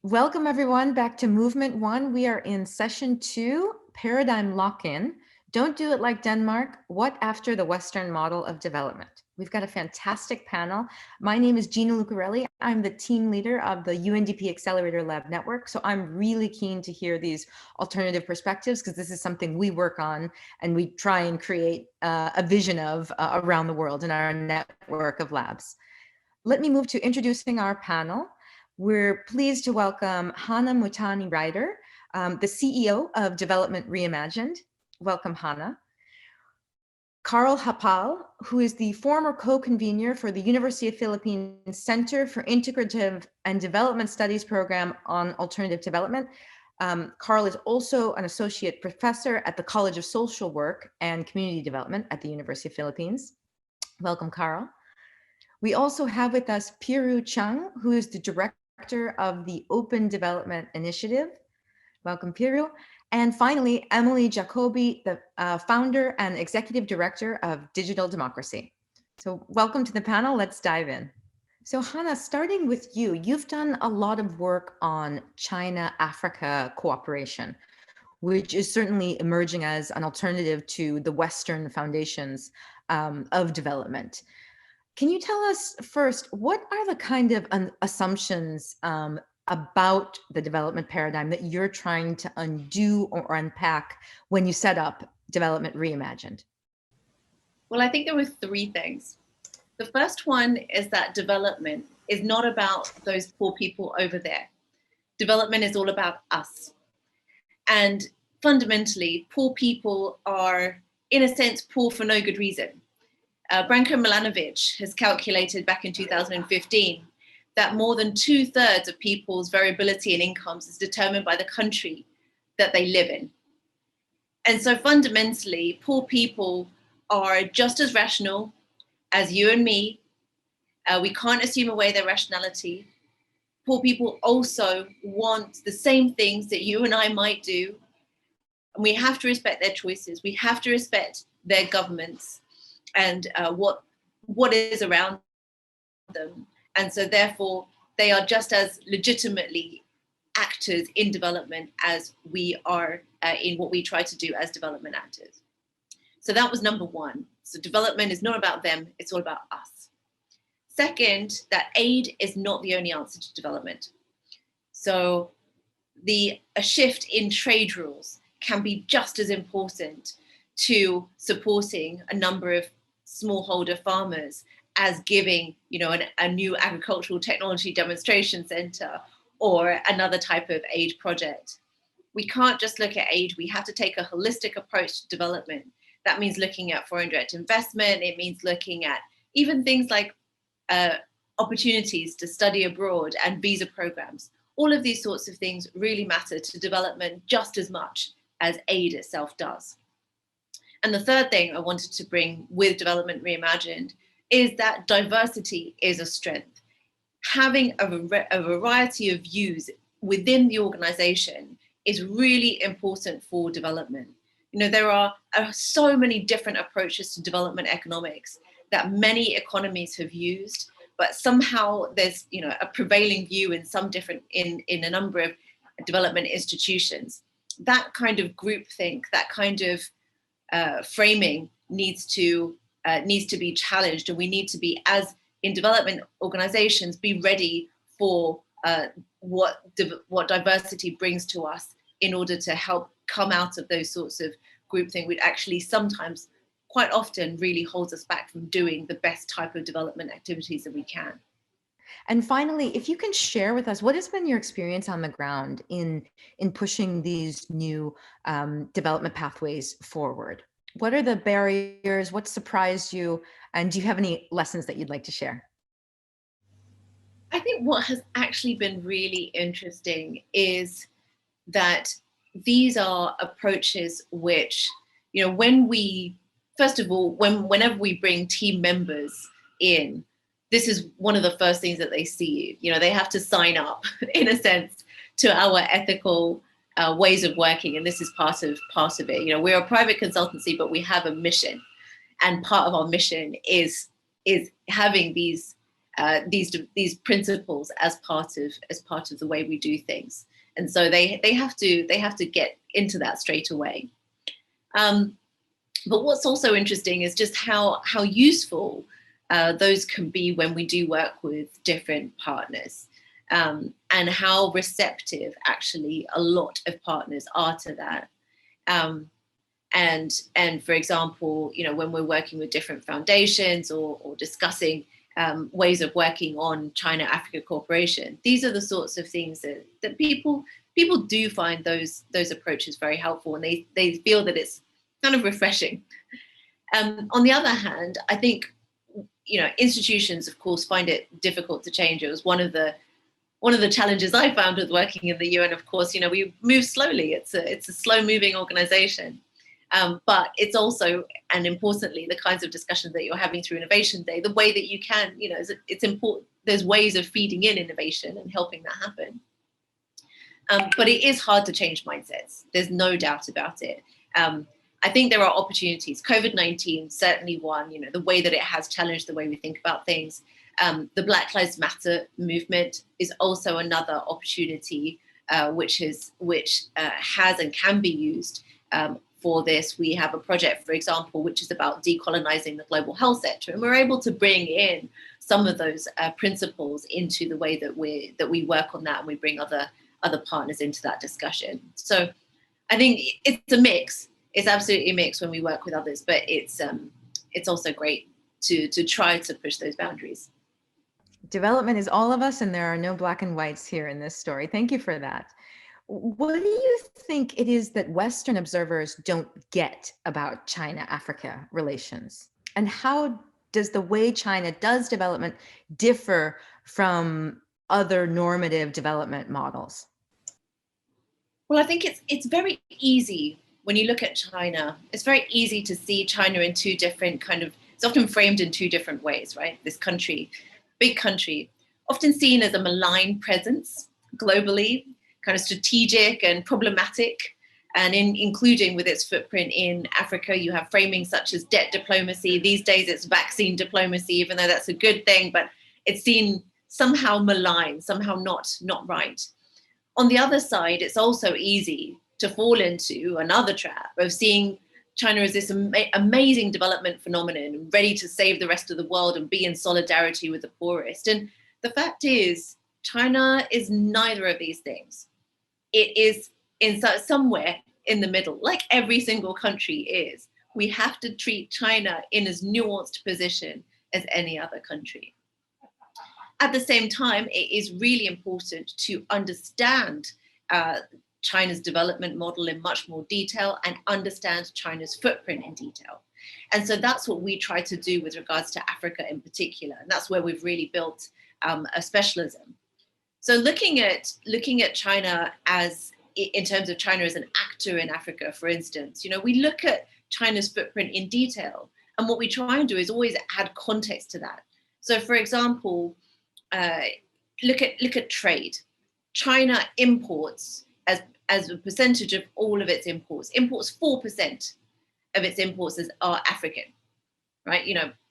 Welcome everyone back to Movement 1. We are in session 2, Paradigm Lock-in. Don't do it like Denmark. What after the Western model of development? We've got a fantastic panel. My name is Gina Lucarelli. I'm the team leader of the UNDP Accelerator Lab Network. So I'm really keen to hear these alternative perspectives because this is something we work on and we try and create a vision of around the world in our network of labs. Let me move to introducing our panel. We're pleased to welcome Hannah Muthoni Ryder, the CEO of Development Reimagined. Welcome, Hannah. Karl Hapal, who is the former co-convener for the University of Philippines Center for Integrative and Development Studies Program on Alternative Development. Karl is also an associate professor at the College of Social Work and Community Development at the University of Philippines. Welcome, Karl. We also have with us Pyrou Chung, who is the director of the Open Development Initiative. Welcome, Pyrou. And finally, Emily Jacobi, the founder and executive director of Digital Democracy. So welcome to the panel. Let's dive in. So Hannah, starting with you, you've done a lot of work on China-Africa cooperation, which is certainly emerging as an alternative to the Western foundations of development. Can you tell us first, what are the kind of assumptions about the development paradigm that you're trying to undo or unpack when you set up Development Reimagined? Well, I think there were three things. The first one is that development is not about those poor people over there. Development is all about us. And fundamentally, poor people are, in a sense, poor for no good reason. Branko Milanovic has calculated back in 2015 that more than 2/3 of people's variability in incomes is determined by the country that they live in. And so fundamentally, poor people are just as rational as you and me. We can't assume away their rationality. Poor people also want the same things that you and I might do. And we have to respect their choices. We have to respect their governments and what is around them. And so therefore, they are just as legitimately actors in development as we are in what we try to do as development actors. So that was number one. So development is not about them, it's all about us. Second, that aid is not the only answer to development. So a shift in trade rules can be just as important to supporting a number of smallholder farmers as giving, a new agricultural technology demonstration center or another type of aid project. We can't just look at aid. We have to take a holistic approach to development. That means looking at foreign direct investment. It means looking at even things like opportunities to study abroad and visa programs. All of these sorts of things really matter to development just as much as aid itself does. And the third thing I wanted to bring with Development Reimagined is that diversity is a strength. Having a variety of views within the organization is really important for development. There are so many different approaches to development economics that many economies have used, but somehow there's a prevailing view in in a number of development institutions. That kind of groupthink, that kind of framing needs to be challenged, and we need to be, as in development organizations, be ready for what diversity brings to us in order to help come out of those sorts of groupthink, which actually sometimes, quite often, really holds us back from doing the best type of development activities that we can. And finally, if you can share with us, what has been your experience on the ground in pushing these new development pathways forward? What are the barriers? What surprised you? And do you have any lessons that you'd like to share? I think what has actually been really interesting is that these are approaches which, whenever we bring team members in, this is one of the first things that they see. They have to sign up, in a sense, to our ethical ways of working, and this is part of it. We're a private consultancy, but we have a mission, and part of our mission is having these these principles as part of the way we do things. And so they have to get into that straight away. But what's also interesting is just how useful those can be when we do work with different partners, and how receptive actually a lot of partners are to that. And for example, when we're working with different foundations or discussing ways of working on China-Africa cooperation, these are the sorts of things that people do find those approaches very helpful, and they feel that it's kind of refreshing. On the other hand, I think institutions, of course, find it difficult to change. It was one of the challenges I found with working in the UN. Of course, we move slowly. It's a slow-moving organization. But it's also, and importantly, the kinds of discussions that you're having through Innovation Day, the way that you can, it's important. There's ways of feeding in innovation and helping that happen. But it is hard to change mindsets. There's no doubt about it. I think there are opportunities. COVID-19, certainly one, the way that it has challenged the way we think about things. The Black Lives Matter movement is also another opportunity, which has and can be used for this. We have a project, for example, which is about decolonizing the global health sector, and we're able to bring in some of those principles into the way that we work on that, and we bring other partners into that discussion. So I think it's a mix. It's absolutely a mix when we work with others, but it's also great to try to push those boundaries. Development is all of us, and there are no black and whites here in this story. Thank you for that. What do you think it is that Western observers don't get about China-Africa relations? And how does the way China does development differ from other normative development models? Well, I think it's very easy when you look at China. It's very easy to see China in two different it's often framed in two different ways, right? This country, big country, often seen as a malign presence globally, kind of strategic and problematic, and including with its footprint in Africa, you have framing such as debt diplomacy. These days it's vaccine diplomacy, even though that's a good thing, but it's seen somehow malign, somehow not right. On the other side, it's also easy to fall into another trap of seeing China as this amazing development phenomenon, ready to save the rest of the world and be in solidarity with the poorest. And the fact is, China is neither of these things. It is somewhere in the middle, like every single country is. We have to treat China in as nuanced position as any other country. At the same time, it is really important to understand China's development model in much more detail and understand China's footprint in detail. And so that's what we try to do with regards to Africa in particular. And that's where we've really built a specialism. So looking at China in terms of China as an actor in Africa, for instance, we look at China's footprint in detail. And what we try and do is always add context to that. So for example, look at trade. China imports as a percentage of all of its imports 4% of its imports are African, right?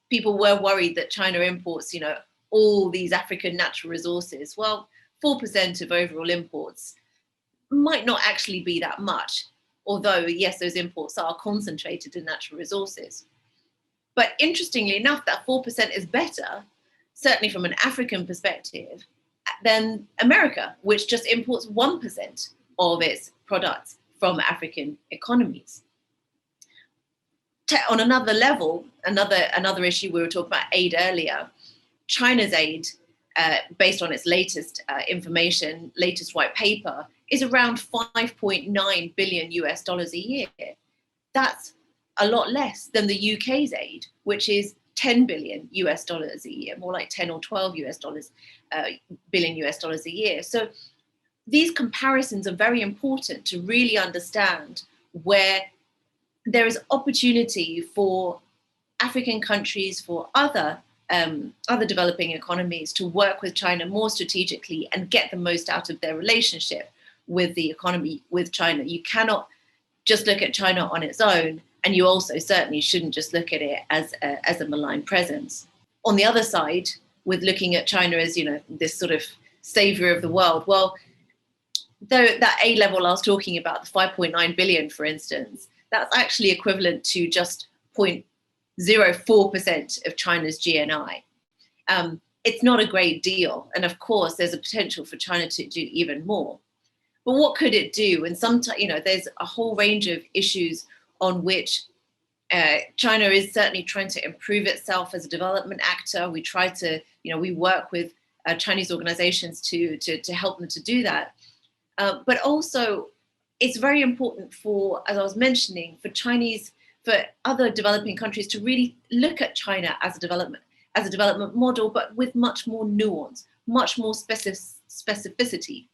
People were worried that China imports, all these African natural resources. Well, 4% of overall imports might not actually be that much, although yes, those imports are concentrated in natural resources. But interestingly enough, that 4% is better, certainly from an African perspective, than America, which just imports 1% of its products from African economies. On another level, another issue, we were talking about aid earlier. China's aid, based on its latest information, latest white paper, is around $5.9 billion a year. That's a lot less than the UK's aid, which is $10 billion a year, more like 10 or 12 billion a year. So these comparisons are very important to really understand where there is opportunity for African countries, for other developing economies to work with China more strategically and get the most out of their relationship with the economy with China. You cannot just look at China on its own, and you also certainly shouldn't just look at it as a malign presence. On the other side, with looking at China as, this sort of savior of the world. Well, though that A level I was talking about, the 5.9 billion, for instance, that's actually equivalent to just 0.04% of China's GNI. It's not a great deal. And of course, there's a potential for China to do even more. But what could it do? And sometimes, there's a whole range of issues on which China is certainly trying to improve itself as a development actor. We try to, we work with Chinese organizations to help them to do that. But also, it's very important for, as I was mentioning, for other developing countries to really look at China as a development model, but with much more nuance, much more specificity.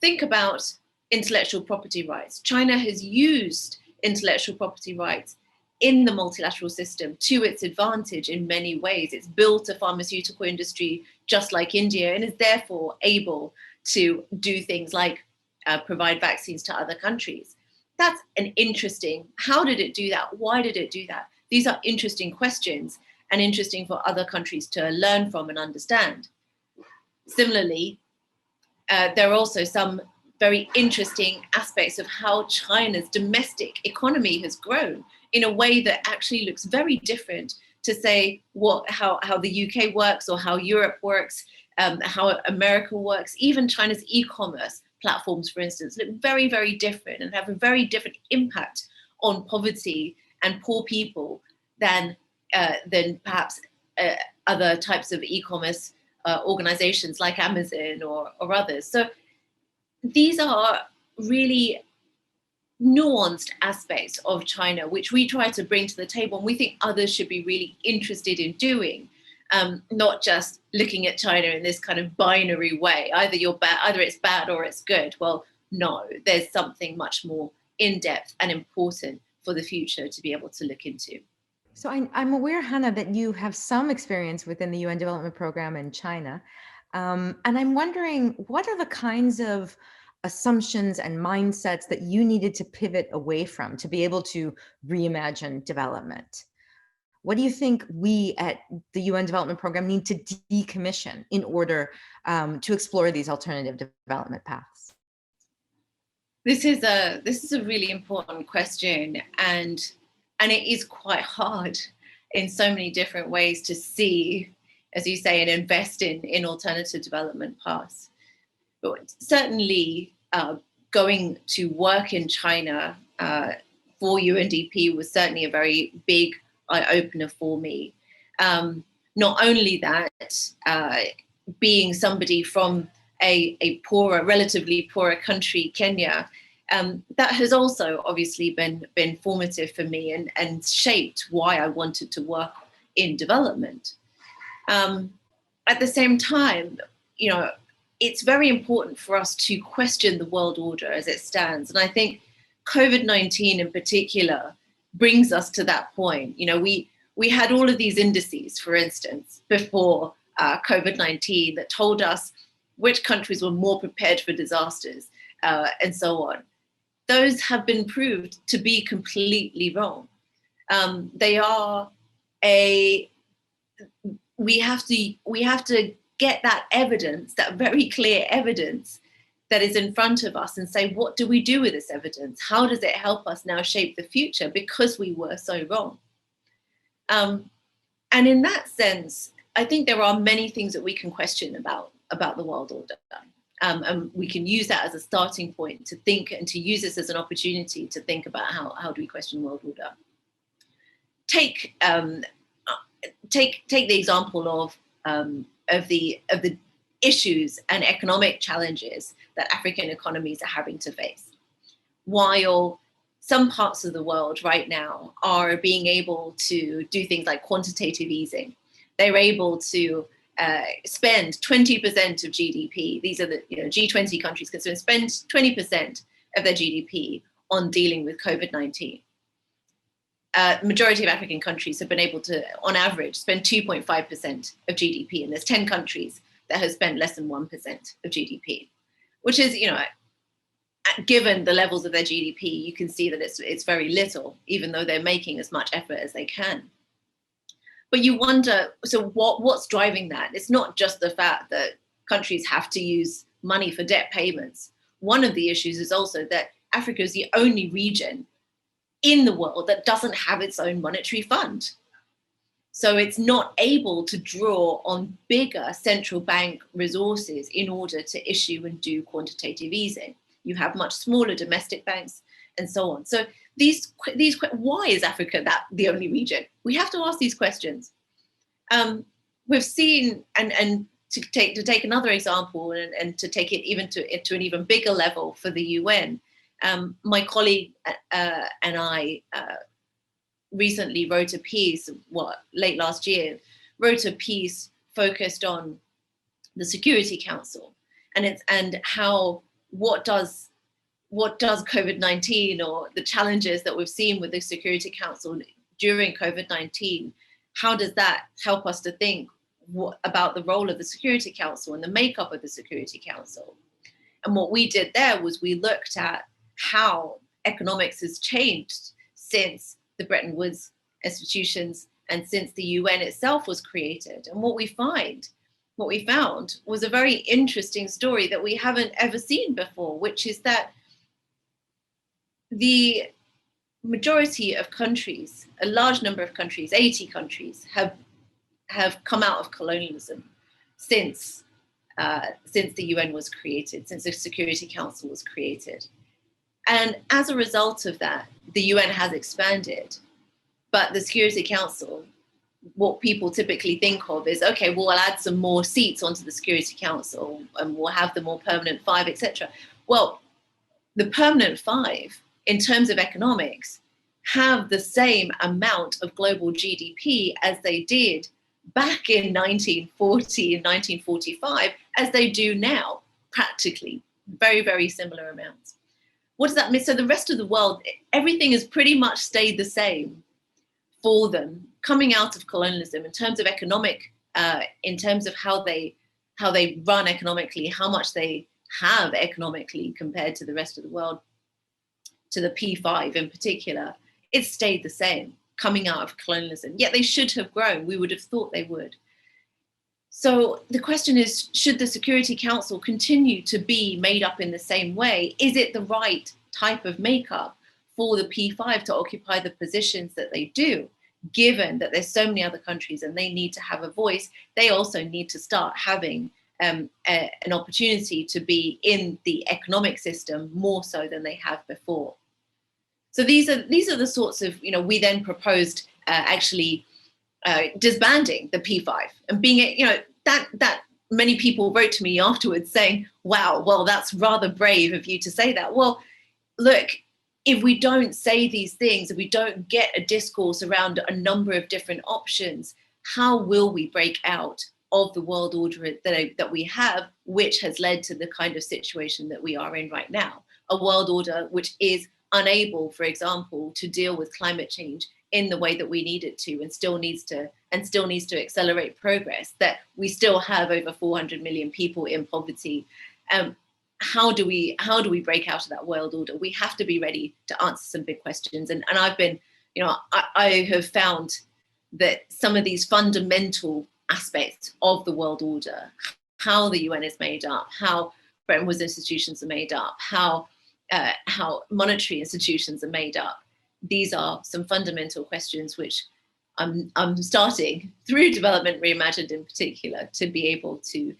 Think about intellectual property rights. China has used intellectual property rights in the multilateral system to its advantage in many ways. It's built a pharmaceutical industry just like India, and is therefore able to do things like provide vaccines to other countries. That's an interesting, how did it do that? Why did it do that? These are interesting questions, and interesting for other countries to learn from and understand. Similarly, there are also some very interesting aspects of how China's domestic economy has grown in a way that actually looks very different to, say, how the UK works, or how Europe works, how America works. Even China's e-commerce platforms, for instance, look very, very different and have a very different impact on poverty and poor people than perhaps other types of e-commerce organizations like Amazon or others. So these are really nuanced aspects of China, which we try to bring to the table, and we think others should be really interested in doing, not just looking at China in this kind of binary way. Either it's bad or it's good. Well, no, there's something much more in-depth and important for the future to be able to look into. So I'm aware, Hannah, that you have some experience within the UN Development Program in China. And I'm wondering, what are the kinds of assumptions and mindsets that you needed to pivot away from to be able to reimagine development? What do you think we at the UN Development Program need to decommission in order to explore these alternative development paths? This is a really important question, and it is quite hard in so many different ways to see, as you say, and invest in alternative development paths. But certainly going to work in China for UNDP was certainly a very big eye-opener for me. Not only that, being somebody from a relatively poorer country, Kenya, that has also obviously been formative for me and shaped why I wanted to work in development. At the same time, it's very important for us to question the world order as it stands. And I think COVID-19 in particular brings us to that point. We had all of these indices, for instance, before COVID-19 that told us which countries were more prepared for disasters and so on. Those have been proved to be completely wrong. We have to get that evidence, that very clear evidence that is in front of us, and say, what do we do with this evidence? How does it help us now shape the future, because we were so wrong? And in that sense, I think there are many things that we can question about the world order. And we can use that as a starting point to think, and to use this as an opportunity to think about how do we question world order. Take the example of the issues and economic challenges that African economies are having to face. While some parts of the world right now are being able to do things like quantitative easing, they're able to spend 20% of GDP. These are the G20 countries can spend 20% of their GDP on dealing with COVID-19. Majority of African countries have been able to, on average, spend 2.5% of GDP, and there's 10 countries that have spent less than 1% of GDP, which is, given the levels of their GDP, you can see that it's very little, even though they're making as much effort as they can. But you wonder, so what's driving that? It's not just the fact that countries have to use money for debt payments. One of the issues is also that Africa is the only region in the world that doesn't have its own monetary fund. So it's not able to draw on bigger central bank resources in order to issue and do quantitative easing. You have much smaller domestic banks and so on. So why is Africa the only region? We have to ask these questions. We've seen, and to take another example, and to take it even to an even bigger level for the UN. My colleague and I recently wrote a piece, late last year, wrote a piece focused on the Security Council and how what does COVID-19 or the challenges that we've seen with the Security Council during COVID-19, how does that help us to think about the role of the Security Council and the makeup of the Security Council? And what we did there was we looked at how economics has changed since the Bretton Woods institutions and since the UN itself was created. And what we found was a very interesting story that we haven't ever seen before, which is that the majority of countries, a large number of countries, 80 countries, have come out of colonialism since the UN was created, since the Security Council was created. And as a result of that, the UN has expanded, but the Security Council, what people typically think of is, okay, we'll add some more seats onto the Security Council and we'll have the more permanent 5, etc. Well, the permanent 5, in terms of economics, have the same amount of global GDP as they did back in 1940 and 1945 as they do now, practically. Very, very similar amounts. What does that mean? So the rest of the world, everything has pretty much stayed the same for them coming out of colonialism in terms of economic, in terms of how they run economically, how much they have economically compared to the rest of the world, to the P5 in particular. It's stayed the same coming out of colonialism. Yet they should have grown. We would have thought they would. So the question is, should the Security Council continue to be made up in the same way? Is it the right type of makeup for the P5 to occupy the positions that they do, given that there's so many other countries and they need to have a voice? They also need to start having an opportunity to be in the economic system more so than they have before. So these are the sorts of, we then proposed actually disbanding the P5 and being, that many people wrote to me afterwards saying, wow, well, that's rather brave of you to say that. Well, look, if we don't say these things, if we don't get a discourse around a number of different options, how will we break out of the world order that we have, which has led to the kind of situation that we are in right now? A world order which is unable, for example, to deal with climate change in the way that we need it to, and still needs to accelerate progress, that we still have over 400 million people in poverty. How do we break out of that world order? We have to be ready to answer some big questions. And I've been, I have found that some of these fundamental aspects of the world order, how the UN is made up, how Bretton Woods institutions are made up, how monetary institutions are made up. These are some fundamental questions which I'm starting through Development Reimagined in particular to be able to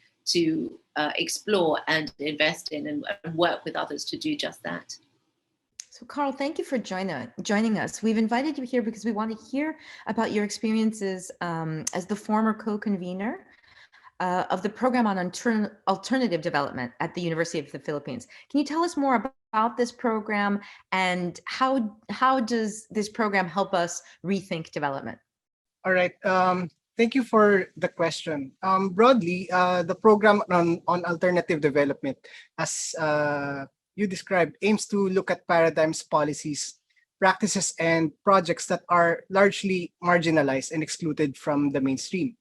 explore and invest in and work with others to do just that. So Karl, thank you for joining us. We've invited you here because we want to hear about your experiences as the former co-convener of the program on alternative development at the University of the Philippines. Can you tell us more about this program and how does this program help us rethink development? All right. Thank you for the question. Broadly, the program on alternative development, as you described, aims to look at paradigms, policies, practices, and projects that are largely marginalized and excluded from the mainstream.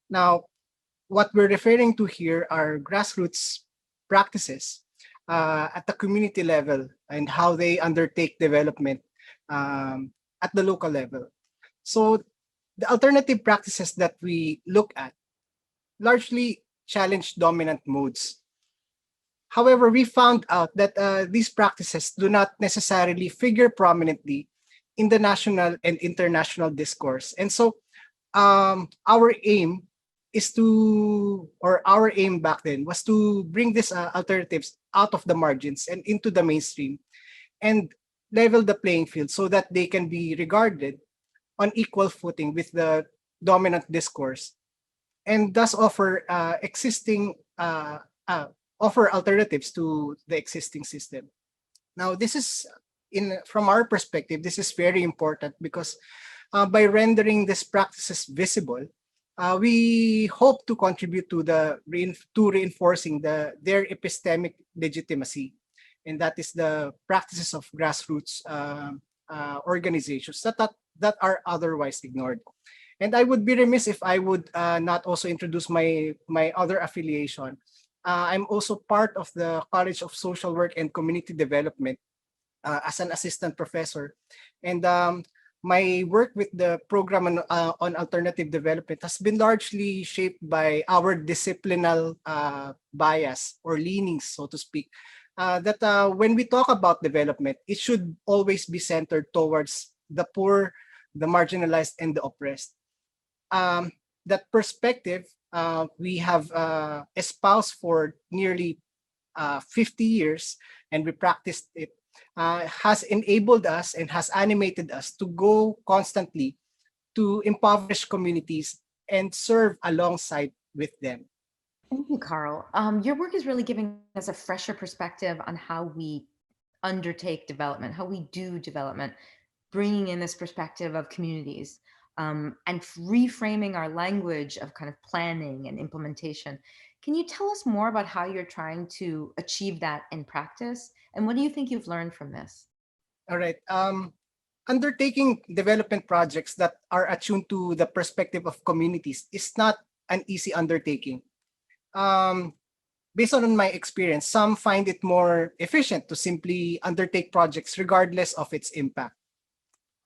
Now, what we're referring to here are grassroots practices at the community level and how they undertake development at the local level. So the alternative practices that we look at largely challenge dominant modes. However, we found out that these practices do not necessarily figure prominently in the national and international discourse. And so our aim is to, or our aim back then was to bring these alternatives out of the margins and into the mainstream and level the playing field so that they can be regarded on equal footing with the dominant discourse and thus offer alternatives to the existing system. Now, this is from our perspective, this is very important because by rendering these practices visible, we hope to contribute to reinforcing their epistemic legitimacy, and that is the practices of grassroots organizations that are otherwise ignored. And I would be remiss if I would not also introduce my other affiliation. I'm also part of the College of Social Work and Community Development as an assistant professor. And my work with the program on alternative development has been largely shaped by our disciplinal bias or leanings, so to speak. That when we talk about development, it should always be centered towards the poor, the marginalized, and the oppressed. That perspective we have espoused for nearly 50 years, and we practiced it, has enabled us and has animated us to go constantly to impoverished communities and serve alongside with them. Thank you, Karl. Your work is really giving us a fresher perspective on how we undertake development, how we do development, bringing in this perspective of communities and reframing our language of kind of planning and implementation. Can you tell us more about how you're trying to achieve that in practice? And what do you think you've learned from this? All right. Undertaking development projects that are attuned to the perspective of communities is not an easy undertaking. Based on my experience, some find it more efficient to simply undertake projects regardless of its impact.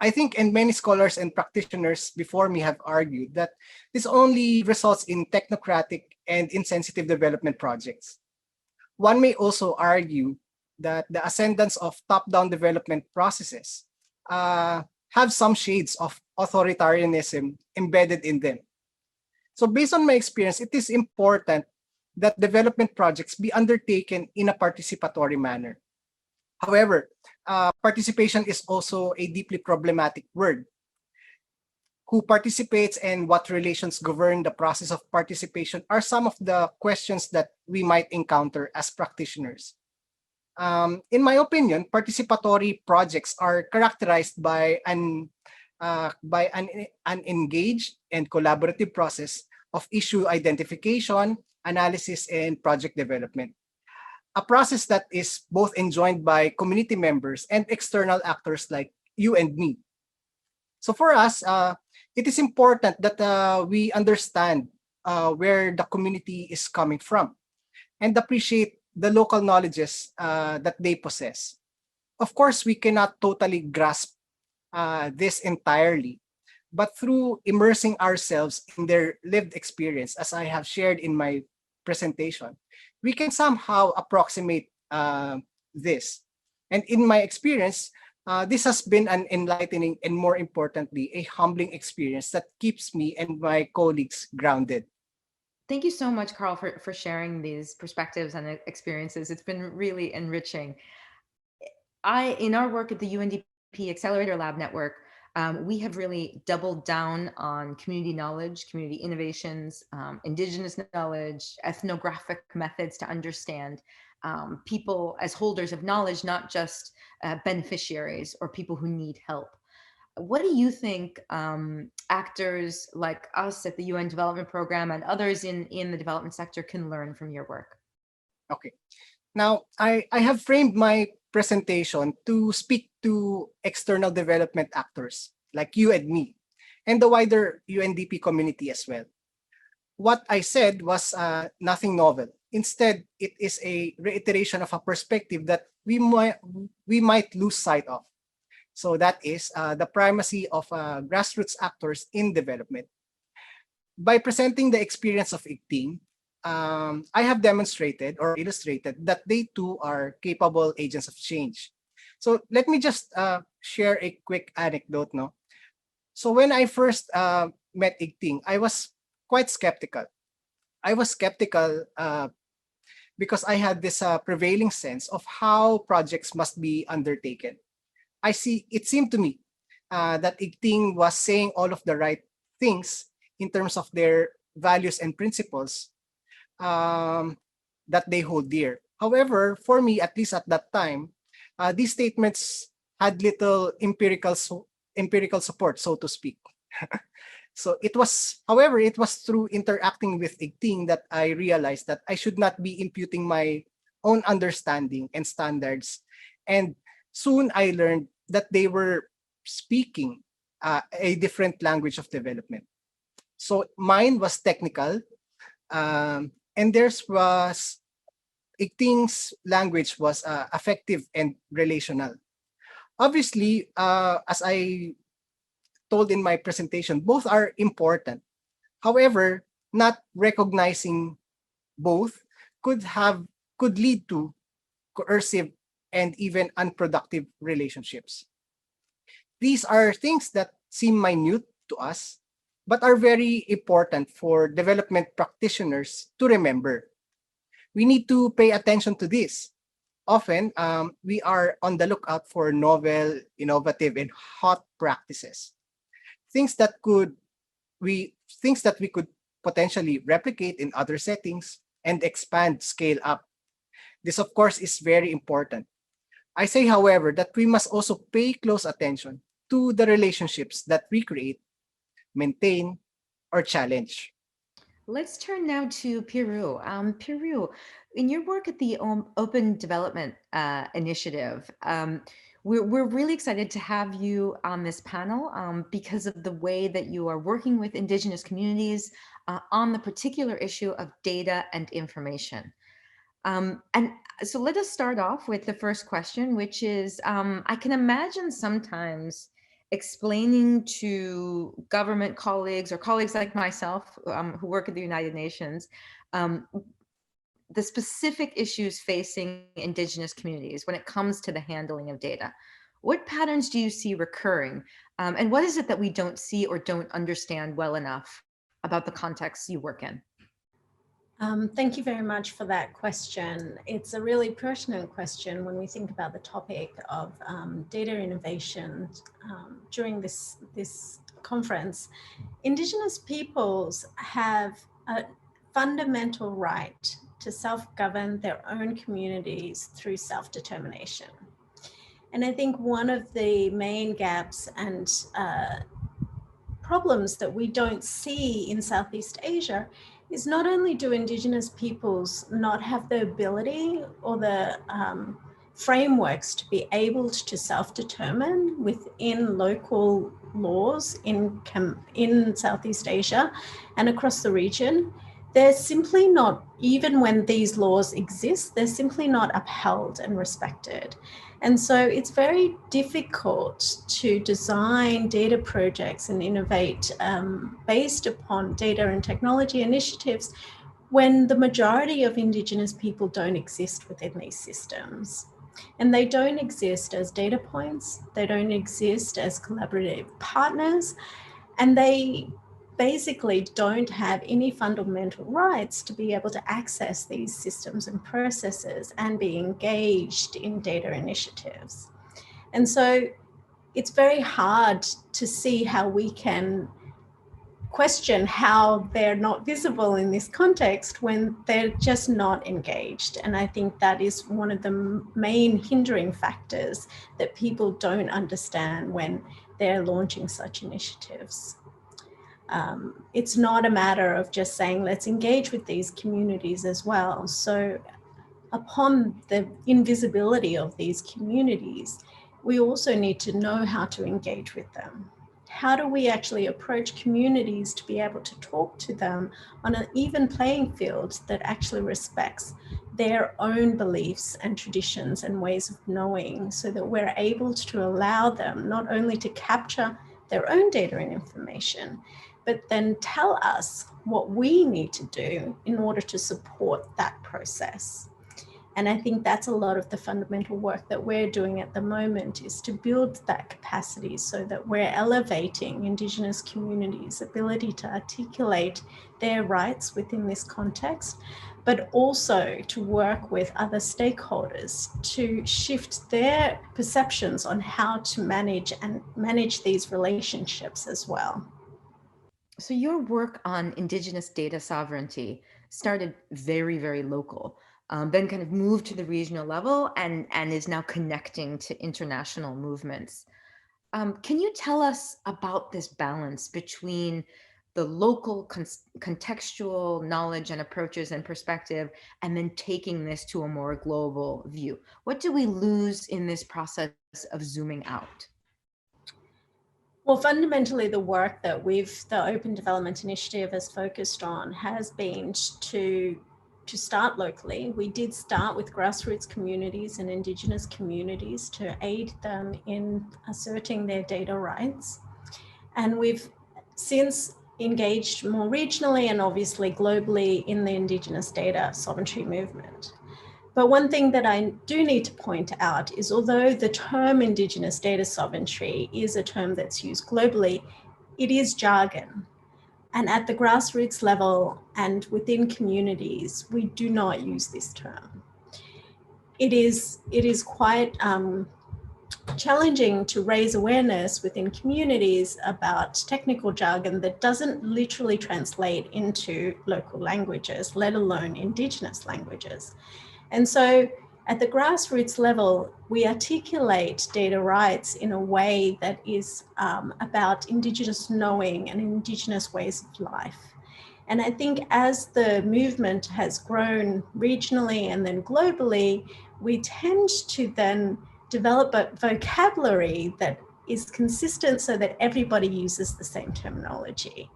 I think, and many scholars and practitioners before me have argued that this only results in technocratic and insensitive development projects. One may also argue that the ascendance of top-down development processes have some shades of authoritarianism embedded in them. So based on my experience, it is important that development projects be undertaken in a participatory manner. However, participation is also a deeply problematic word. Who participates and what relations govern the process of participation are some of the questions that we might encounter as practitioners. In my opinion, participatory projects are characterized by an engaged and collaborative process of issue identification, analysis, and project development. A process that is both enjoined by community members and external actors like you and me. So for us, it is important that we understand where the community is coming from and appreciate the local knowledges that they possess. Of course, we cannot totally grasp this entirely, but through immersing ourselves in their lived experience, as I have shared in my presentation, we can somehow approximate this. And in my experience, this has been an enlightening and, more importantly, a humbling experience that keeps me and my colleagues grounded. Thank you so much, Karl, for sharing these perspectives and experiences. It's been really enriching. In our work at the UNDP Accelerator Lab Network, we have really doubled down on community knowledge, community innovations, Indigenous knowledge, ethnographic methods to understand people as holders of knowledge, not just beneficiaries or people who need help. What do you think actors like us at the UN Development Program and others in the development sector can learn from your work? Okay. Now, I have framed my presentation to speak to external development actors like you and me, and the wider UNDP community as well. What I said was nothing novel. Instead, it is a reiteration of a perspective that we might lose sight of. So that is the primacy of grassroots actors in development. By presenting the experience of ICTING, I have demonstrated or illustrated that they too are capable agents of change. So let me just share a quick anecdote. No? So when I first met ICTING, I was quite skeptical. I was skeptical because I had this prevailing sense of how projects must be undertaken. It seemed to me that ICTING was saying all of the right things in terms of their values and principles that they hold dear. However, for me, at least at that time, these statements had little empirical support, so to speak. So it was, however, it was through interacting with ICTING that I realized that I should not be imputing my own understanding and standards. And soon I learned that they were speaking a different language of development. So mine was technical, and theirs was, ICTING's language was affective and relational. Obviously, as I told in my presentation, both are important. However, not recognizing both could lead to coercive and even unproductive relationships. These are things that seem minute to us, but are very important for development practitioners to remember. We need to pay attention to this. Often, we are on the lookout for novel, innovative, and hot practices. Things that we could potentially replicate in other settings and expand, scale up. This, of course, is very important. I say, however, that we must also pay close attention to the relationships that we create, maintain, or challenge. Let's turn now to Pyrou. Pyrou, in your work at the Open Development Initiative, we're really excited to have you on this panel because of the way that you are working with Indigenous communities on the particular issue of data and information. And so let us start off with the first question, which is, I can imagine sometimes explaining to government colleagues or colleagues like myself who work at the United Nations, the specific issues facing Indigenous communities when it comes to the handling of data. What patterns do you see recurring? And what is it that we don't see or don't understand well enough about the context you work in? Thank you very much for that question. It's a really pertinent question when we think about the topic of data innovation during this conference. Indigenous peoples have a fundamental right to self-govern their own communities through self-determination. And I think one of the main gaps and problems that we don't see in Southeast Asia is not only do Indigenous peoples not have the ability or the frameworks to be able to self-determine within local laws in Southeast Asia and across the region, they're simply not, even when these laws exist, they're simply not upheld and respected. And so it's very difficult to design data projects and innovate based upon data and technology initiatives when the majority of Indigenous people don't exist within these systems. And they don't exist as data points, they don't exist as collaborative partners, and they basically don't have any fundamental rights to be able to access these systems and processes and be engaged in data initiatives. And so it's very hard to see how we can question how they're not visible in this context when they're just not engaged. And I think that is one of the main hindering factors that people don't understand when they're launching such initiatives. It's not a matter of just saying, let's engage with these communities as well. So upon the invisibility of these communities, we also need to know how to engage with them. How do we actually approach communities to be able to talk to them on an even playing field that actually respects their own beliefs and traditions and ways of knowing, so that we're able to allow them not only to capture their own data and information, but then tell us what we need to do in order to support that process. And I think that's a lot of the fundamental work that we're doing at the moment, is to build that capacity so that we're elevating Indigenous communities' ability to articulate their rights within this context, but also to work with other stakeholders to shift their perceptions on how to manage these relationships as well. So your work on Indigenous data sovereignty started very, very local, then kind of moved to the regional level and is now connecting to international movements. Can you tell us about this balance between the local contextual knowledge and approaches and perspective, and then taking this to a more global view? What do we lose in this process of zooming out? Well, fundamentally, the work that the Open Development Initiative has focused on has been to start locally. We did start with grassroots communities and Indigenous communities to aid them in asserting their data rights. And we've since engaged more regionally and obviously globally in the Indigenous data sovereignty movement. But one thing that I do need to point out is, although the term Indigenous data sovereignty is a term that's used globally, it is jargon. And at the grassroots level and within communities, we do not use this term. It is quite challenging to raise awareness within communities about technical jargon that doesn't literally translate into local languages, let alone Indigenous languages. And so at the grassroots level, we articulate data rights in a way that is about Indigenous knowing and Indigenous ways of life. And I think as the movement has grown regionally and then globally, we tend to then develop a vocabulary that is consistent so that everybody uses the same terminology.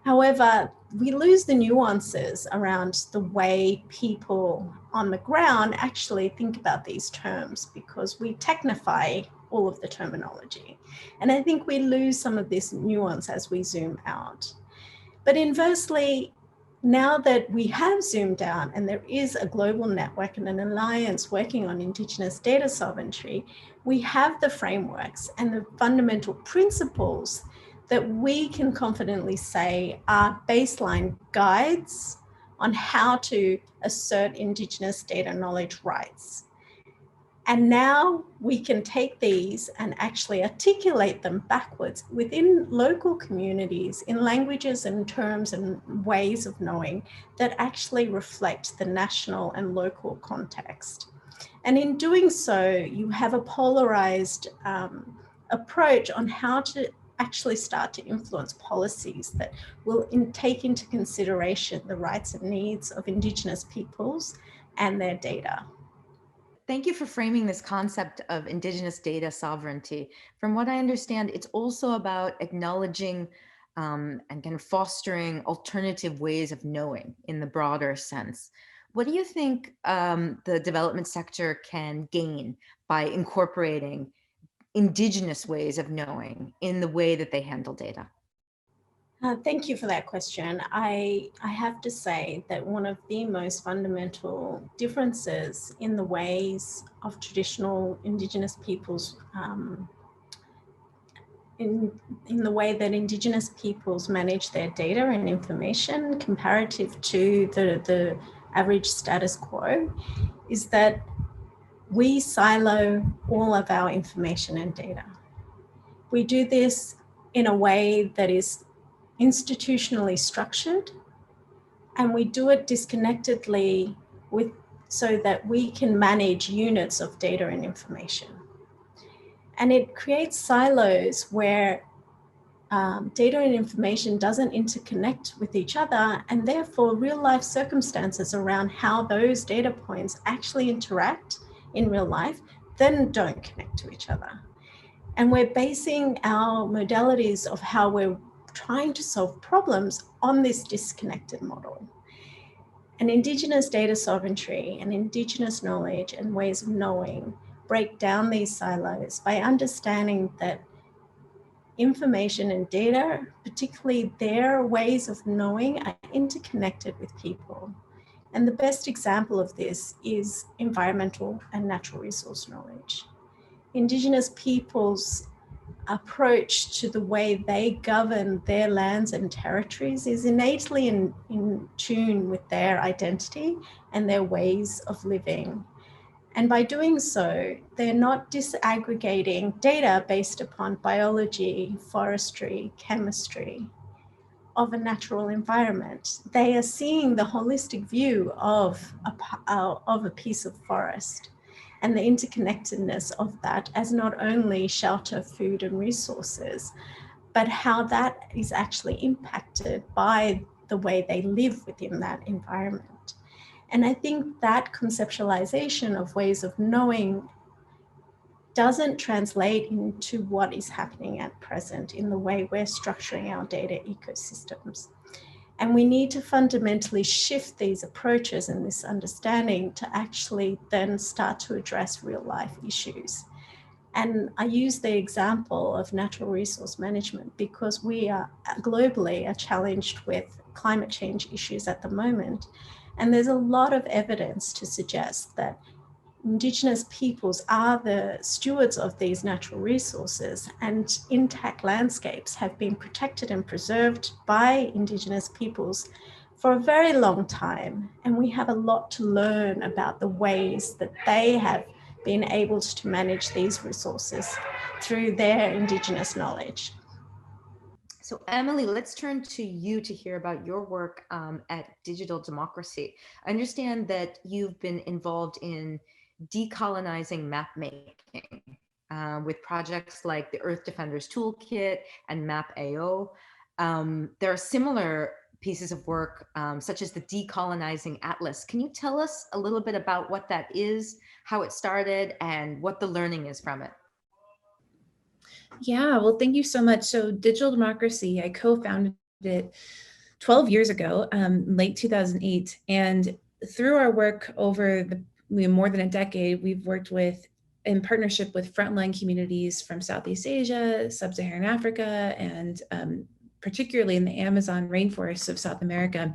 However, we lose the nuances around the way people on the ground actually think about these terms, because we technify all of the terminology. And I think we lose some of this nuance as we zoom out. But inversely, now that we have zoomed out and there is a global network and an alliance working on Indigenous data sovereignty, we have the frameworks and the fundamental principles that we can confidently say are baseline guides on how to assert Indigenous data knowledge rights. And now we can take these and actually articulate them backwards within local communities in languages and terms and ways of knowing that actually reflect the national and local context. And in doing so, you have a polarized approach on how to actually start to influence policies that will take into consideration the rights and needs of Indigenous peoples and their data. Thank you for framing this concept of Indigenous data sovereignty. From what I understand, it's also about acknowledging and kind of fostering alternative ways of knowing in the broader sense. What do you think the development sector can gain by incorporating Indigenous ways of knowing in the way that they handle data? Thank you for that question. I have to say that one of the most fundamental differences in the ways of traditional Indigenous peoples, in the way that Indigenous peoples manage their data and information comparative to the average status quo, is that we silo all of our information and data. We do this in a way that is institutionally structured, and we do it disconnectedly so that we can manage units of data and information. And it creates silos where data and information doesn't interconnect with each other, and therefore real life circumstances around how those data points actually interact in real life then don't connect to each other. And we're basing our modalities of how we're trying to solve problems on this disconnected model. And Indigenous data sovereignty and Indigenous knowledge and ways of knowing break down these silos by understanding that information and data, particularly their ways of knowing, are interconnected with people. And the best example of this is environmental and natural resource knowledge. Indigenous peoples' approach to the way they govern their lands and territories is innately in tune with their identity and their ways of living. And by doing so, they're not disaggregating data based upon biology, forestry, chemistry of a natural environment. They are seeing the holistic view of a piece of forest and the interconnectedness of that as not only shelter, food, and resources, but how that is actually impacted by the way they live within that environment. And I think that conceptualization of ways of knowing doesn't translate into what is happening at present in the way we're structuring our data ecosystems. And we need to fundamentally shift these approaches and this understanding to actually then start to address real life issues. And I use the example of natural resource management because we are globally challenged with climate change issues at the moment. And there's a lot of evidence to suggest that Indigenous peoples are the stewards of these natural resources, and intact landscapes have been protected and preserved by Indigenous peoples for a very long time. And we have a lot to learn about the ways that they have been able to manage these resources through their Indigenous knowledge. So Emily, let's turn to you to hear about your work at Digital Democracy. I understand that you've been involved in decolonizing map making with projects like the Earth Defenders Toolkit and Map.AO. There are similar pieces of work such as the Decolonizing Atlas. Can you tell us a little bit about what that is, how it started, and what the learning is from it? Yeah, well, thank you so much. So Digital Democracy, I co-founded it 12 years ago, late 2008. And through our work over more than a decade, we've worked in partnership with frontline communities from Southeast Asia, Sub-Saharan Africa, and particularly in the Amazon rainforests of South America.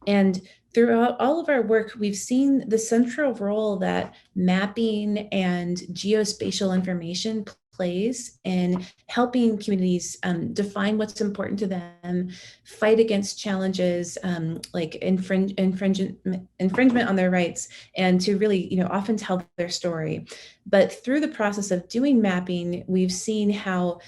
And throughout all of our work, we've seen the central role that mapping and geospatial information plays in helping communities define what's important to them, fight against challenges like infringement on their rights, and to really, often tell their story. But through the process of doing mapping, we've seen how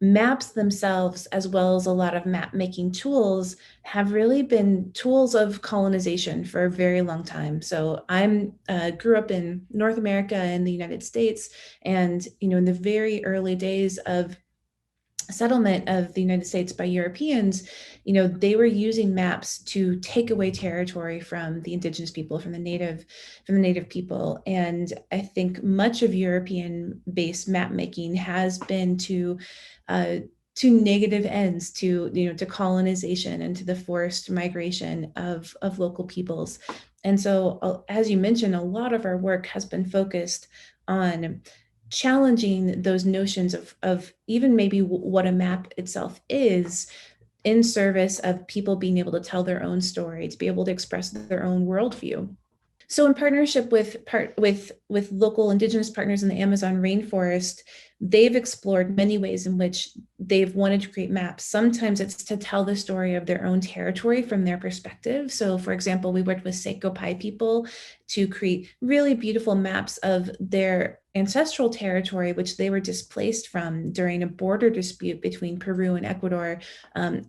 maps themselves, as well as a lot of map making tools, have really been tools of colonization for a very long time. So I grew up in North America in the United States, and in the very early days of settlement of the United States by Europeans, they were using maps to take away territory from the indigenous people, from the native people. And I think much of European-based map making has been to negative ends, to colonization and to the forced migration of local peoples. And so, as you mentioned, a lot of our work has been focused on challenging those notions of even maybe what a map itself is, in service of people being able to tell their own story, to be able to express their own worldview. So in partnership with local indigenous partners in the Amazon rainforest, they've explored many ways in which they've wanted to create maps. Sometimes it's to tell the story of their own territory from their perspective. So for example, we worked with Jacobi people to create really beautiful maps of their ancestral territory, which they were displaced from during a border dispute between Peru and Ecuador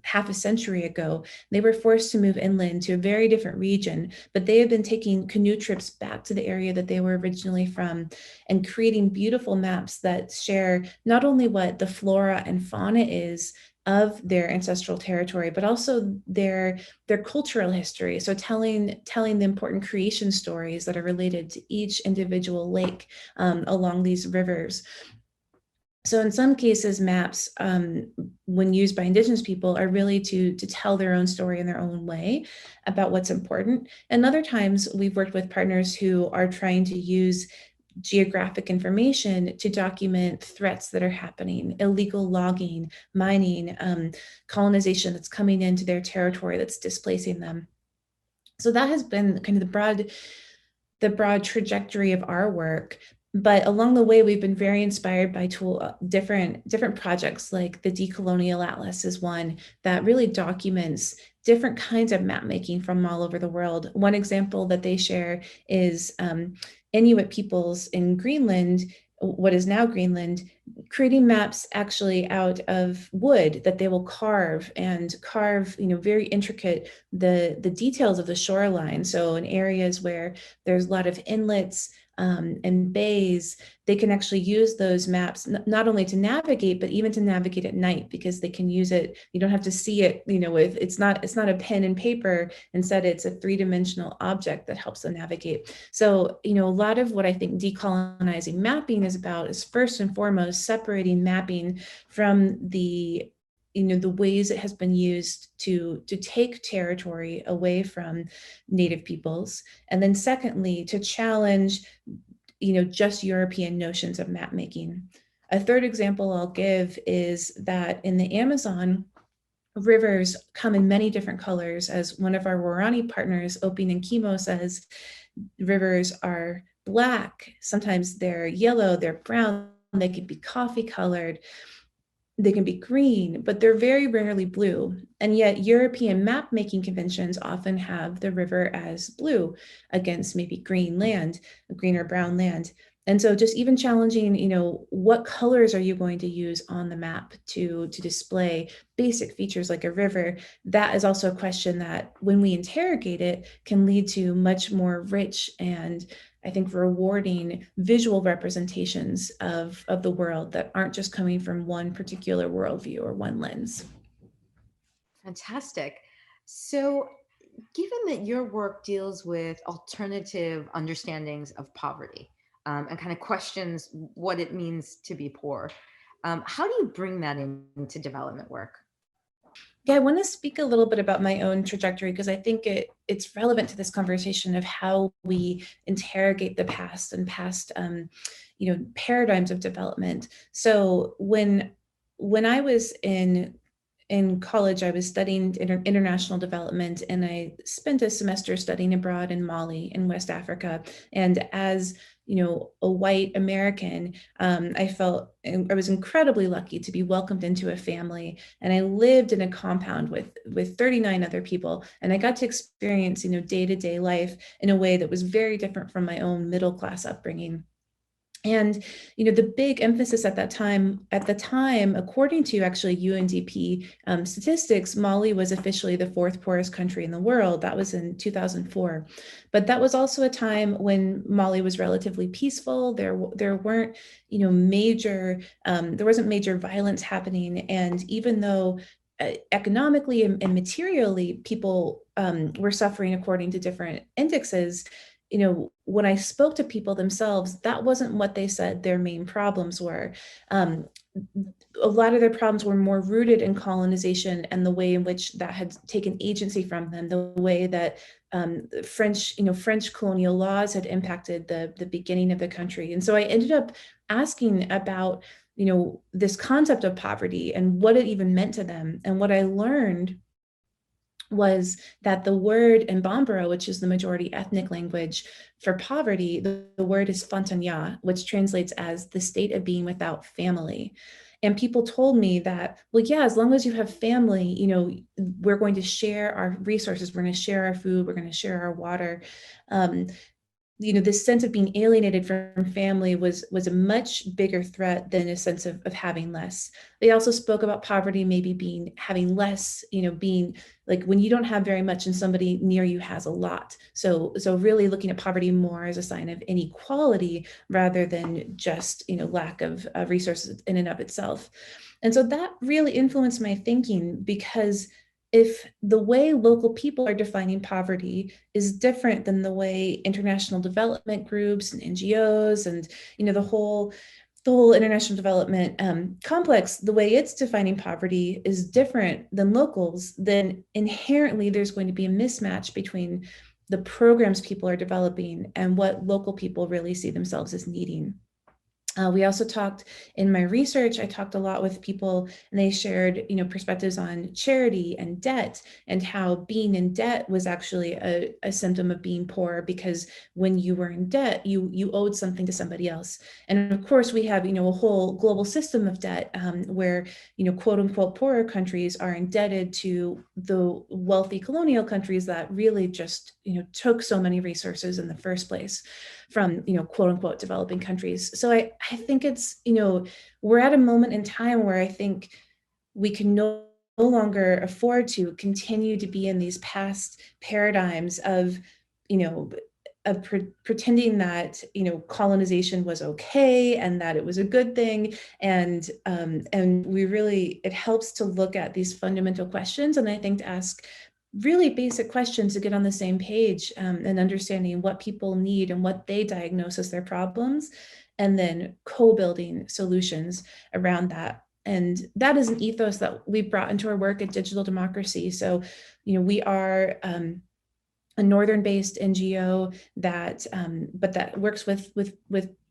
half a century ago. They were forced to move inland to a very different region, but they have been taking canoe trips back to the area that they were originally from and creating beautiful maps that share not only what the flora and fauna is of their ancestral territory, but also their cultural history. So telling the important creation stories that are related to each individual lake along these rivers. So in some cases, maps, when used by Indigenous people, are really to tell their own story in their own way about what's important. And other times we've worked with partners who are trying to use geographic information to document threats that are happening, illegal logging, mining, colonization that's coming into their territory that's displacing them. So that has been kind of the broad trajectory of our work. But along the way, we've been very inspired by different projects, like the Decolonial Atlas is one that really documents different kinds of map making from all over the world. One example that they share is Inuit peoples in Greenland, what is now Greenland, creating maps actually out of wood that they will carve, very intricate, the details of the shoreline. So in areas where there's a lot of inlets and bays, they can actually use those maps not only to navigate, but even to navigate at night, because they can use it. You don't have to see it, it's not a pen and paper. Instead, it's a three-dimensional object that helps them navigate. So, a lot of what I think decolonizing mapping is about is first and foremost separating mapping from the ways it has been used to take territory away from Native peoples. And then secondly, to challenge, just European notions of map making. A third example I'll give is that in the Amazon, rivers come in many different colors. As one of our Warani partners, Opin and Chemo, says, rivers are black, sometimes they're yellow, they're brown, they could be coffee colored, they can be green, but they're very rarely blue. And yet European map making conventions often have the river as blue against maybe green land, green or brown land. And so just even challenging, what colors are you going to use on the map to display basic features like a river? That is also a question that when we interrogate it can lead to much more rich and, I think, rewarding visual representations of the world that aren't just coming from one particular worldview or one lens. Fantastic. So given that your work deals with alternative understandings of poverty, and kind of questions what it means to be poor, how do you bring that into development work? Yeah, I want to speak a little bit about my own trajectory, because I think it's relevant to this conversation of how we interrogate the past and past, paradigms of development. So when I was in college, I was studying international development, and I spent a semester studying abroad in Mali in West Africa. And as a white American, I was incredibly lucky to be welcomed into a family, and I lived in a compound with 39 other people, and I got to experience day-to-day life in a way that was very different from my own middle-class upbringing. And the big emphasis at the time, according to actually UNDP statistics, Mali was officially the 4th poorest country in the world. That was in 2004. But that was also a time when Mali was relatively peaceful. There weren't there wasn't major violence happening. And even though economically and materially people were suffering according to different indexes, when I spoke to people themselves, that wasn't what they said their main problems were. A lot of their problems were more rooted in colonization and the way in which that had taken agency from them, the way that French colonial laws had impacted the beginning of the country. And so I ended up asking about, this concept of poverty and what it even meant to them. And what I learned was that the word in Bambara, which is the majority ethnic language for poverty, the word is Fantanya, which translates as the state of being without family. And people told me that, well, yeah, as long as you have family, we're going to share our resources, we're going to share our food, we're going to share our water. This sense of being alienated from family was a much bigger threat than a sense of having less. They also spoke about poverty maybe having less, being like when you don't have very much and somebody near you has a lot. So really looking at poverty more as a sign of inequality rather than just, lack of resources in and of itself. And so that really influenced my thinking, because if the way local people are defining poverty is different than the way international development groups and NGOs and the whole the whole international development complex, the way it's defining poverty is different than locals, then inherently there's going to be a mismatch between the programs people are developing and what local people really see themselves as needing. We also talked in my research, I talked a lot with people and they shared, perspectives on charity and debt and how being in debt was actually a symptom of being poor, because when you were in debt, you owed something to somebody else. And of course, we have, a whole global system of debt where, quote unquote, poorer countries are indebted to the wealthy colonial countries that really just, took so many resources in the first place from, quote unquote, developing countries. So I think it's, we're at a moment in time where I think we can no longer afford to continue to be in these past paradigms of, pretending that, colonization was okay and that it was a good thing. And we really, it helps to look at these fundamental questions. And I think to ask really basic questions to get on the same page and understanding what people need and what they diagnose as their problems, and then co-building solutions around that. And that is an ethos that we brought into our work at Digital Democracy. So, we are a northern-based NGO that, but that works with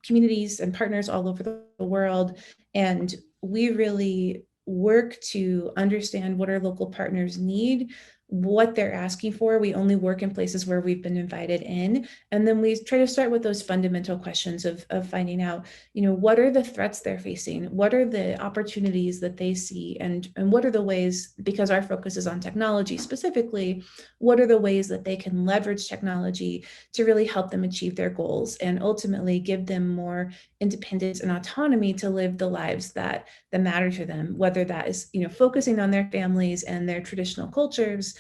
communities and partners all over the world. And we really work to understand what our local partners need, what they're asking for. We only work in places where we've been invited in. And then we try to start with those fundamental questions of finding out, what are the threats they're facing? What are the opportunities that they see? And what are the ways, because our focus is on technology specifically, what are the ways that they can leverage technology to really help them achieve their goals and ultimately give them more independence and autonomy to live the lives that matter to them, whether that is, focusing on their families and their traditional cultures,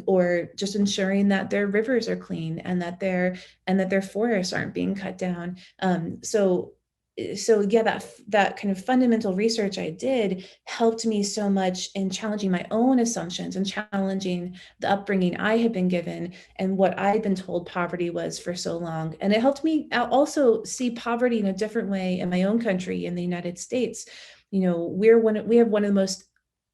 or just ensuring that their rivers are clean and that their forests aren't being cut down. So yeah, that kind of fundamental research I did helped me so much in challenging my own assumptions and challenging the upbringing I had been given and what I'd been told poverty was for so long. And it helped me also see poverty in a different way in my own country, in the United States. We have one of the most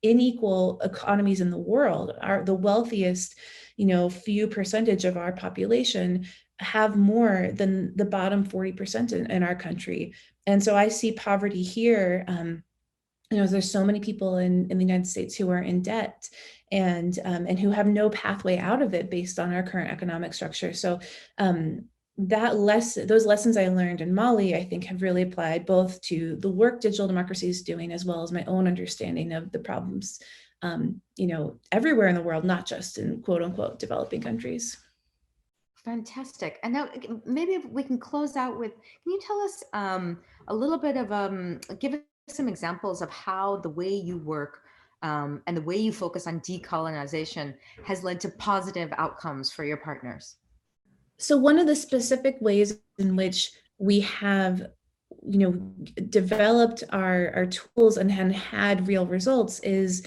unequal economies in the world. The wealthiest, few percentage of our population have more than the bottom 40% in our country. And so I see poverty here. There's so many people in the United States who are in debt and who have no pathway out of it based on our current economic structure. So those lessons I learned in Mali, I think, have really applied both to the work Digital Democracy is doing, as well as my own understanding of the problems, everywhere in the world, not just in quote unquote developing countries. Fantastic. And now maybe if we can close out with, can you tell us a little bit of, give us some examples of how the way you work and the way you focus on decolonization has led to positive outcomes for your partners? So one of the specific ways in which we have, developed our tools and had real results is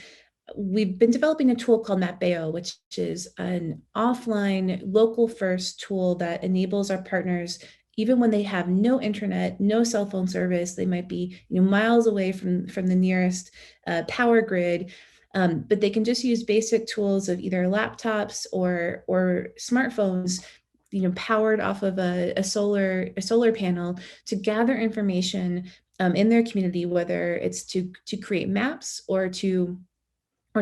we've been developing a tool called Mapeo, which is an offline, local first tool that enables our partners, even when they have no internet, no cell phone service, they might be miles away from the nearest power grid, but they can just use basic tools of either laptops or smartphones, powered off of a solar panel to gather information in their community, whether it's to create maps or to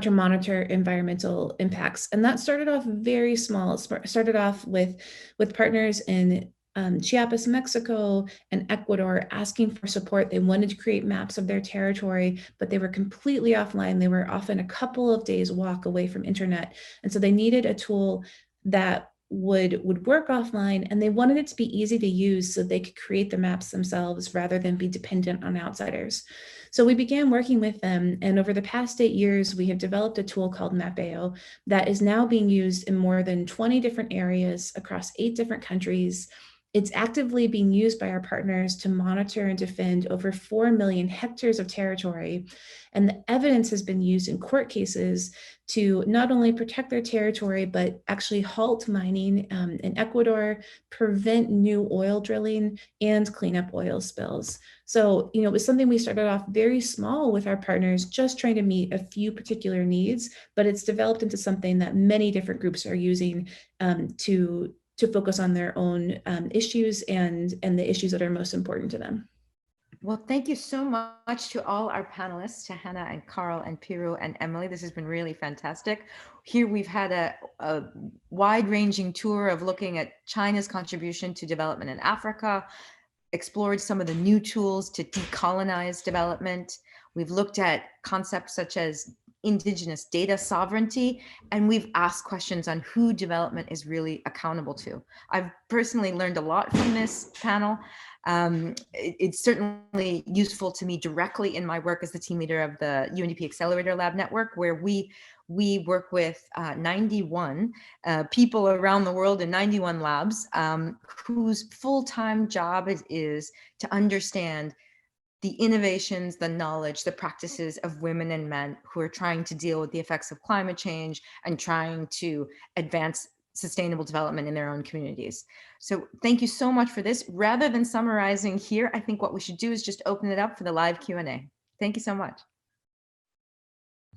monitor environmental impacts. And that started off very small. It started off with partners in Chiapas, Mexico, and Ecuador asking for support. They wanted to create maps of their territory, but they were completely offline. They were often a couple of days walk away from internet. And so they needed a tool that would work offline, and they wanted it to be easy to use so they could create the maps themselves rather than be dependent on outsiders. So we began working with them, and over the past 8 years, we have developed a tool called Mapeo that is now being used in more than 20 different areas across 8 different countries. It's actively being used by our partners to monitor and defend over 4 million hectares of territory. And the evidence has been used in court cases to not only protect their territory, but actually halt mining in Ecuador, prevent new oil drilling, and clean up oil spills. So, it was something we started off very small with our partners, just trying to meet a few particular needs, but it's developed into something that many different groups are using to focus on their own issues and the issues that are most important to them. Well, thank you so much to all our panelists, to Hannah and Karl and Pyrou and Emily. This has been really fantastic. Here we've had a wide-ranging tour of looking at China's contribution to development in Africa, explored some of the new tools to decolonize development. We've looked at concepts such as Indigenous data sovereignty, and we've asked questions on who development is really accountable to. I've personally learned a lot from this panel. It's certainly useful to me directly in my work as the team leader of the UNDP Accelerator Lab Network, where we work with 91 people around the world in 91 labs whose full-time job is to understand the innovations, the knowledge, the practices of women and men who are trying to deal with the effects of climate change and trying to advance sustainable development in their own communities. So thank you so much for this. Rather than summarizing here, I think what we should do is just open it up for the live Q&A. Thank you so much.